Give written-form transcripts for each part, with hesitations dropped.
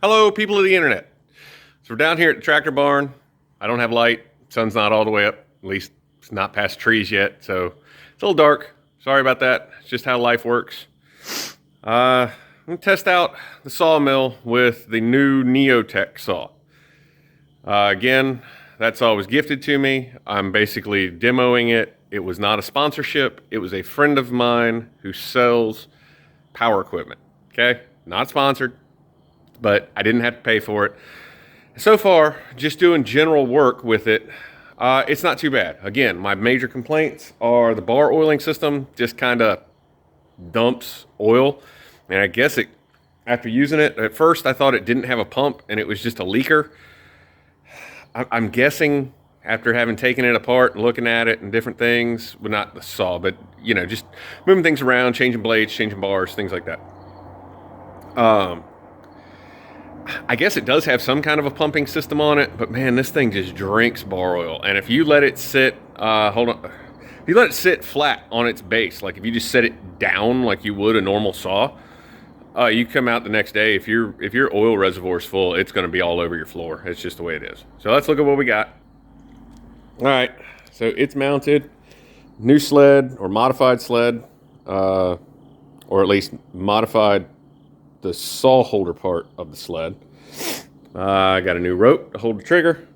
Hello, people of the internet. So we're down here at the tractor barn. I don't have light. Sun's not all the way up. At least it's not past trees yet. So it's a little dark. Sorry about that. It's just how life works. I'm going to test out the sawmill with the new Neo-Tec saw. Again, that saw was gifted to me. I'm basically demoing it. It was not a sponsorship. It was a friend of mine who sells power equipment. Okay? Not sponsored, but I didn't have to pay for it. So far, just doing general work with it, it's not too bad. Again, my major complaints are the bar oiling system just kind of dumps oil. And I guess after using it, at first I thought it didn't have a pump and it was just a leaker. I'm guessing after having taken it apart and looking at it and different things, well, not the saw, but just moving things around, changing blades, changing bars, things like that. I guess it does have some kind of a pumping system on it, but man, this thing just drinks bar oil. And if you let it sit, if you let it sit flat on its base, like if you just set it down like you would a normal saw, you come out the next day, if your oil reservoir is full, it's going to be all over your floor. It's just the way it is. So let's look at what we got. All right, so it's mounted, new sled or modified sled, or at least modified the saw holder part of the sled. I got a new rope to hold the trigger.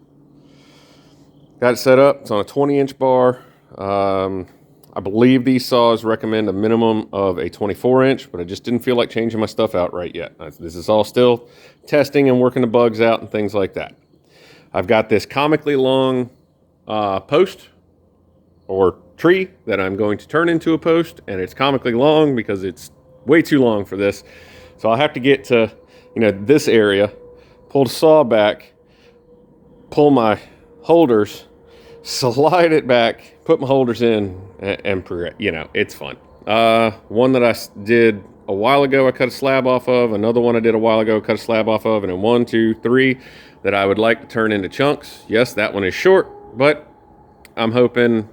Got it set up. It's on a 20-inch bar. I believe these saws recommend a minimum of a 24-inch, but I just didn't feel like changing my stuff out right yet. This is all still testing and working the bugs out and things like that. I've got this comically long post or tree that I'm going to turn into a post, and it's comically long because it's way too long for this. So I'll have to get to, this area, pull the saw back, pull my holders, slide it back, put my holders in, and it's fun. One that I did a while ago, I cut a slab off of. Another one I did a while ago, cut a slab off of. And then 1, 2, 3 that I would like to turn into chunks. Yes, that one is short, but I'm hoping,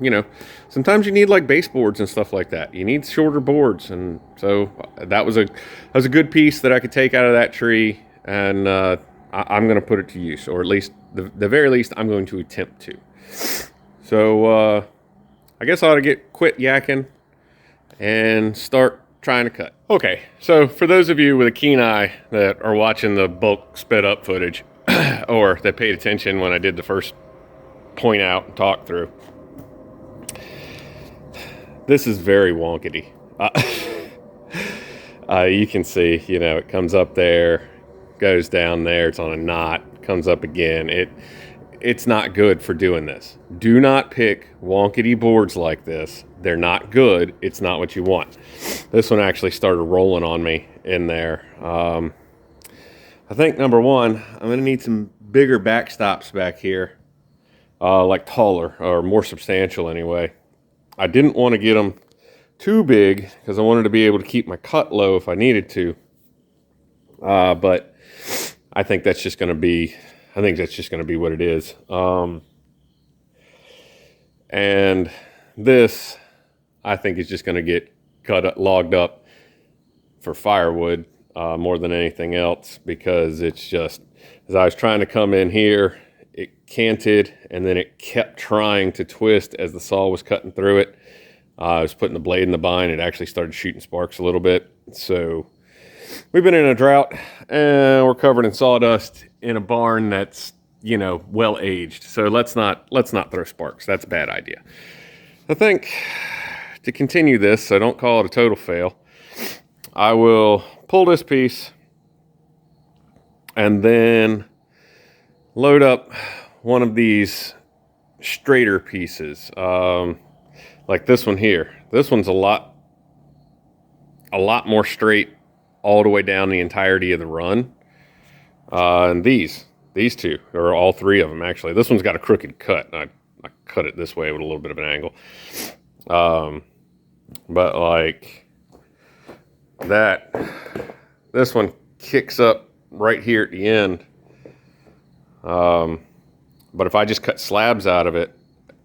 sometimes you need like baseboards and stuff like that. You need shorter boards. And so that was a good piece that I could take out of that tree, and I'm going to put it to use, or at least the very least I'm going to attempt to. So I guess I ought to quit yakking and start trying to cut. Okay, so for those of you with a keen eye that are watching the bulk sped up footage, or that paid attention when I did the first point out and talk through, this is very wonkety. You can see, it comes up there, goes down there, it's on a knot, comes up again. It's not good for doing this. Do not pick wonkety boards like this. They're not good. It's not what you want. This one actually started rolling on me in there. I think number one, I'm going to need some bigger backstops back here. Like taller or more substantial anyway. I didn't want to get them too big because I wanted to be able to keep my cut low if I needed to. But I think that's just going to be what it is. And this, I think, is just going to get logged up for firewood more than anything else, because it's just, as I was trying to come in here, it canted, and then it kept trying to twist as the saw was cutting through it. I was putting the blade in the bind. It actually started shooting sparks a little bit. So we've been in a drought, and we're covered in sawdust in a barn that's, well aged. So let's not throw sparks. That's a bad idea. I think to continue this, so don't call it a total fail, I will pull this piece and then load up one of these straighter pieces, like this one here. This one's a lot more straight all the way down the entirety of the run. And these two, or all three of them actually. This one's got a crooked cut. I cut it this way with a little bit of an angle. But like that, this one kicks up right here at the end. But if I just cut slabs out of it,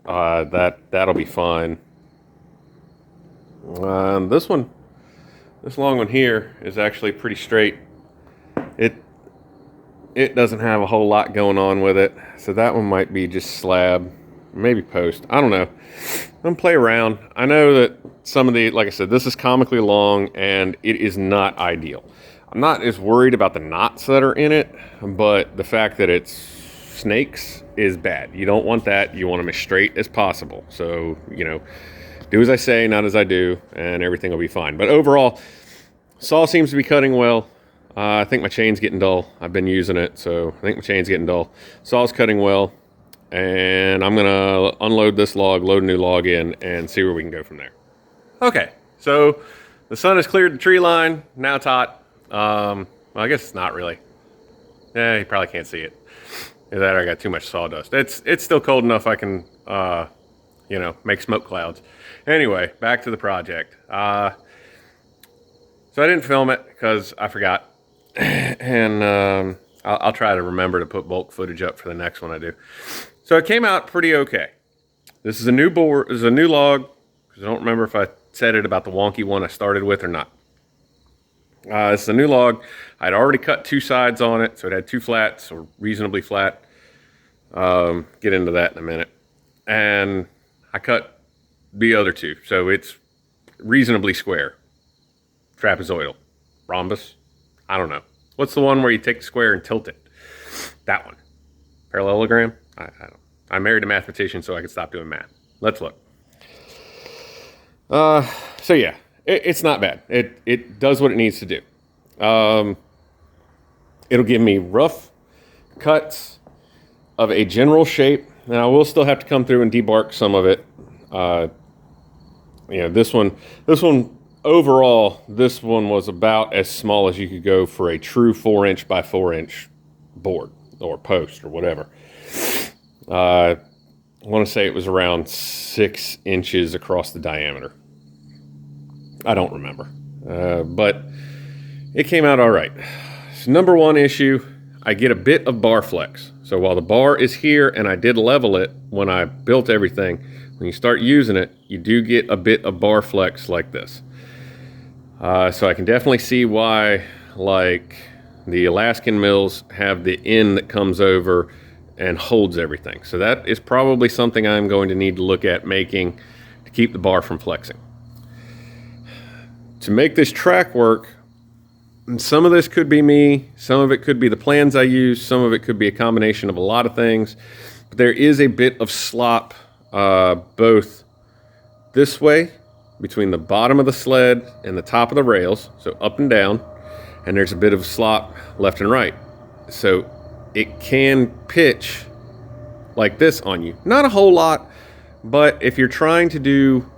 that'll be fine. This long one here is actually pretty straight. it doesn't have a whole lot going on with it. So that one might be just slab, maybe post. I don't know. I'm gonna play around. I know that some of the, like I said, this is comically long and it is not ideal. I'm not as worried about the knots that are in it, but the fact that it's snakes is bad. You don't want that. You want them as straight as possible. So, you know, do as I say, not as I do, and everything will be fine. But overall, saw seems to be cutting well. I think my chain's getting dull. I've been using it, so I think my chain's getting dull. Saw's cutting well, and I'm gonna unload this log, load a new log in, and see where we can go from there. Okay, so the sun has cleared the tree line. Now it's hot. Well, I guess it's not really. Yeah, you probably can't see it. Either that or I got too much sawdust. It's still cold enough I can, you know, make smoke clouds. Anyway, back to the project. So I didn't film it because I forgot. And I'll try to remember to put bulk footage up for the next one I do. So it came out pretty okay. This is a new board. This is a new log. Because I don't remember if I said it about the wonky one I started with or not. This is a new log. I'd already cut 2 sides on it, so it had 2 flats, or reasonably flat. Get into that in a minute. And I cut the other 2, so it's reasonably square. Trapezoidal. Rhombus. I don't know. What's the one where you take the square and tilt it? That one. Parallelogram? I don't. I married a mathematician so I could stop doing math. Let's look. So yeah. It's not bad. It does what it needs to do. It'll give me rough cuts of a general shape. Now, I will still have to come through and debark some of it. You know, this one, overall, this one was about as small as you could go for a true 4-inch by 4-inch board or post or whatever. I want to say it was around 6 inches across the diameter. I don't remember, but it came out all right. So number one issue, I get a bit of bar flex. So while the bar is here and I did level it when I built everything, when you start using it, you do get a bit of bar flex like this. So I can definitely see why, like, the Alaskan mills have the end that comes over and holds everything. So that is probably something I'm going to need to look at making to keep the bar from flexing. To make this track work, and some of this could be me, some of it could be the plans I use, some of it could be a combination of a lot of things, but there is a bit of slop both this way, between the bottom of the sled and the top of the rails, so up and down, and there's a bit of slop left and right. So it can pitch like this on you. Not a whole lot, but if you're trying to do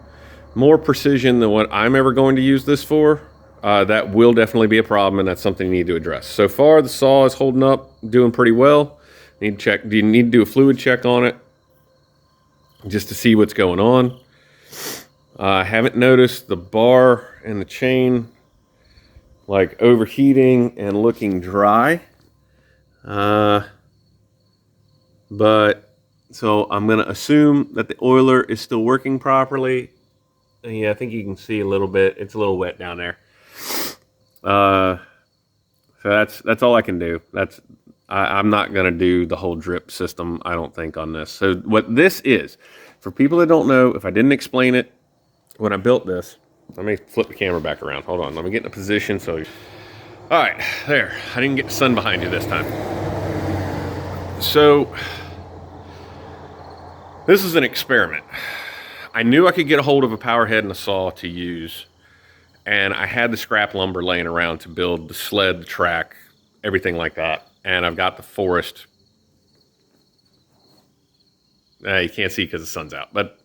more precision than what I'm ever going to use this for, that will definitely be a problem, and that's something you need to address. So far, the saw is holding up, doing pretty well. Need to check. Do you need to do a fluid check on it just to see what's going on? I haven't noticed the bar and the chain like overheating and looking dry. But so I'm going to assume that the oiler is still working properly. Yeah, I think you can see a little bit. It's a little wet down there. So that's all I can do. I'm not going to do the whole drip system, I don't think, on this. So what this is, for people that don't know, if I didn't explain it when I built this, let me flip the camera back around. Hold on, let me get in a position so you... All right, there. I didn't get the sun behind you this time. So this is an experiment. I knew I could get a hold of a power head and a saw to use, and I had the scrap lumber laying around to build the sled, the track, everything like that. And I've got the forest. You can't see because the sun's out, but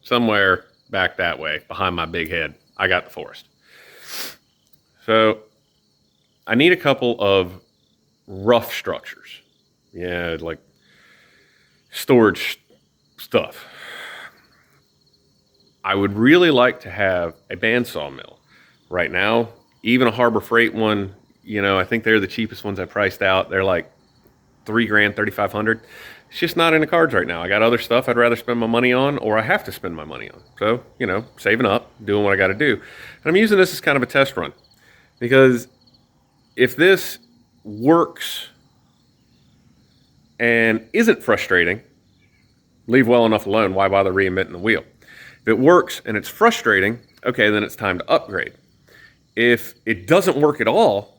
somewhere back that way, behind my big head, I got the forest. So I need a couple of rough structures. Yeah, like storage stuff. I would really like to have a bandsaw mill. Right now, even a Harbor Freight one, you know, I think they're the cheapest ones I priced out. They're like $3,000, $3,500. It's just not in the cards right now. I got other stuff I'd rather spend my money on, or I have to spend my money on. So, you know, saving up, doing what I got to do. And I'm using this as kind of a test run, because if this works and isn't frustrating, leave well enough alone. Why bother reinventing the wheel? If it works and it's frustrating, okay, then it's time to upgrade. If it doesn't work at all,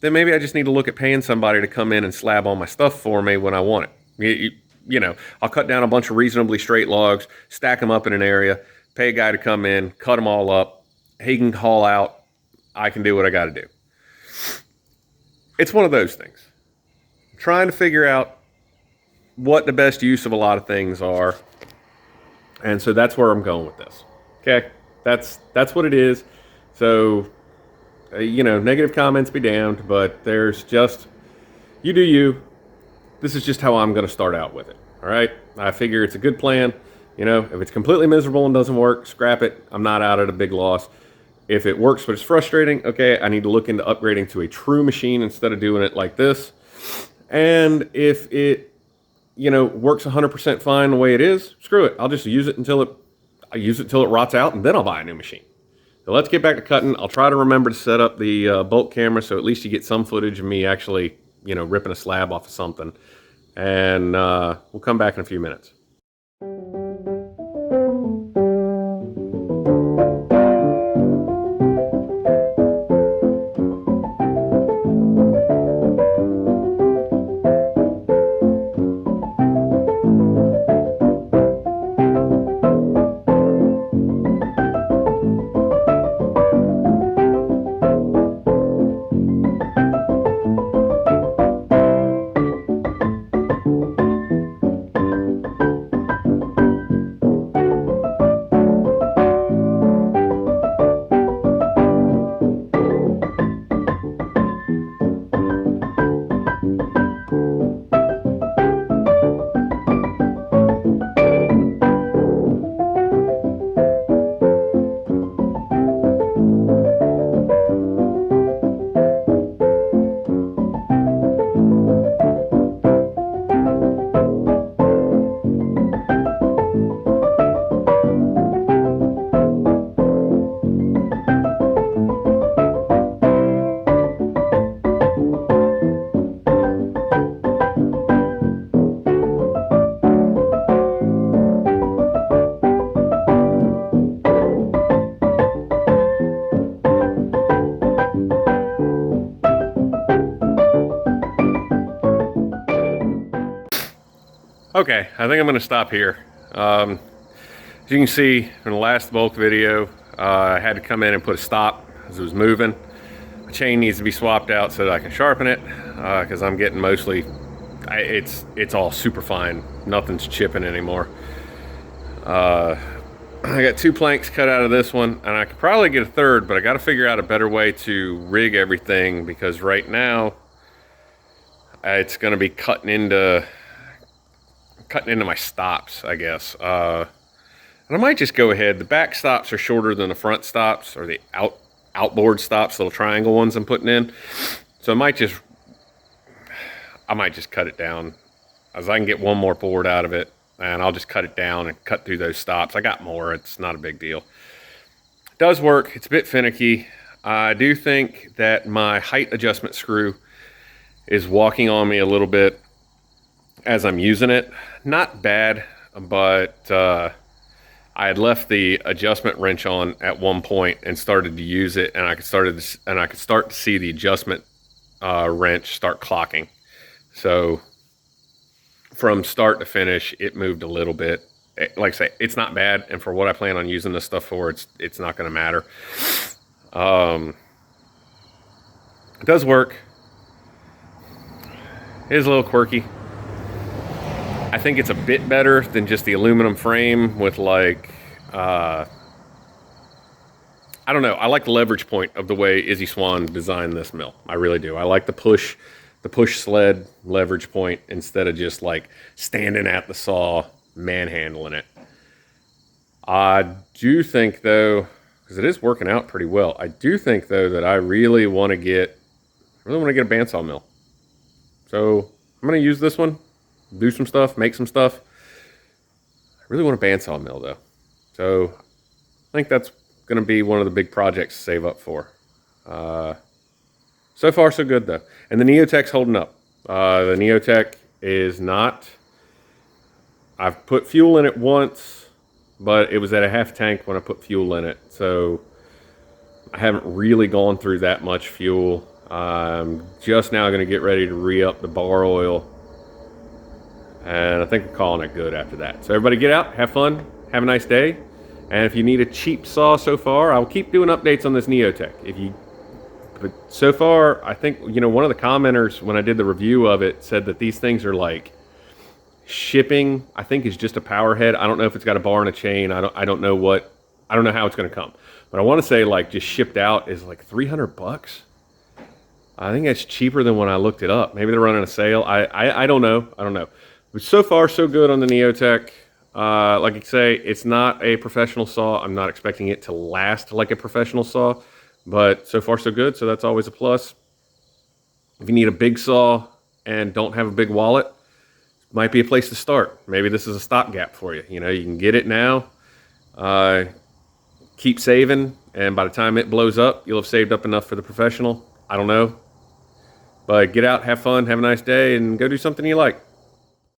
then maybe I just need to look at paying somebody to come in and slab all my stuff for me when I want it. You know, I'll cut down a bunch of reasonably straight logs, stack them up in an area, pay a guy to come in, cut them all up. He can haul out. I can do what I got to do. It's one of those things. I'm trying to figure out what the best use of a lot of things are. And so that's where I'm going with this. Okay? That's what it is. So, you know, negative comments be damned, but there's just, you do you. This is just how I'm going to start out with it. All right? I figure it's a good plan. You know, if it's completely miserable and doesn't work, scrap it. I'm not out at a big loss. If it works but it's frustrating, okay, I need to look into upgrading to a true machine instead of doing it like this. And if it, you know, works 100% fine the way it is, screw it. I'll just use it until it rots out, and then I'll buy a new machine. So let's get back to cutting. I'll try to remember to set up the bulk camera so at least you get some footage of me actually, you know, ripping a slab off of something. And we'll come back in a few minutes. Okay, I think I'm going to stop here. As you can see from the last bulk video, I had to come in and put a stop as it was moving. The chain needs to be swapped out so that I can sharpen it, because I'm getting mostly, it's all super fine. Nothing's chipping anymore. I got 2 planks cut out of this one, and I could probably get a third, but I got to figure out a better way to rig everything, because right now it's going to be cutting into my stops, I guess. And I might just go ahead. The back stops are shorter than the front stops, or the outboard stops, little triangle ones I'm putting in. So I might just cut it down, as I can get one more board out of it, and I'll just cut it down and cut through those stops. I got more. It's not a big deal. It does work. It's a bit finicky. I do think that my height adjustment screw is walking on me a little bit as I'm using it. Not bad, but I had left the adjustment wrench on at one point and started to use it, and I could start to see the adjustment wrench start clocking. So from start to finish, it moved a little bit. Like I say, it's not bad, and for what I plan on using this stuff for, it's not going to matter. It does work. It is a little quirky. I think it's a bit better than just the aluminum frame with, like, I don't know. I like the leverage point of the way Izzy Swan designed this mill. I really do. I like the push sled leverage point instead of just like standing at the saw, manhandling it. I do think though, because it is working out pretty well, I do think though that I really want to get a bandsaw mill. So I'm going to use this one, do some stuff, make some stuff. I really want a bandsaw mill though. So I think that's going to be one of the big projects to save up for. So far, so good though. And the Neo-Tec's holding up. The Neo-Tec is not. I've put fuel in it once, but it was at a half tank when I put fuel in it. So I haven't really gone through that much fuel. I'm just now going to get ready to re-up the bar oil. And I think I'm calling it good after that. So everybody get out, have fun, have a nice day. And if you need a cheap saw so far, I'll keep doing updates on this Neo-Tec. But so far, I think, you know, one of the commenters when I did the review of it said that these things are like shipping, I think, is just a power head. I don't know if it's got a bar and a chain. I don't know how it's going to come. But I want to say like just shipped out is like $300. I think that's cheaper than when I looked it up. Maybe they're running a sale. I don't know. I don't know. But so far, so good on the Neo-Tec. Like I say, it's not a professional saw. I'm not expecting it to last like a professional saw. But so far, so good. So that's always a plus. If you need a big saw and don't have a big wallet, might be a place to start. Maybe this is a stopgap for you. You know, you can get it now, keep saving, and by the time it blows up, you'll have saved up enough for the professional. I don't know. But get out, have fun, have a nice day, and go do something you like.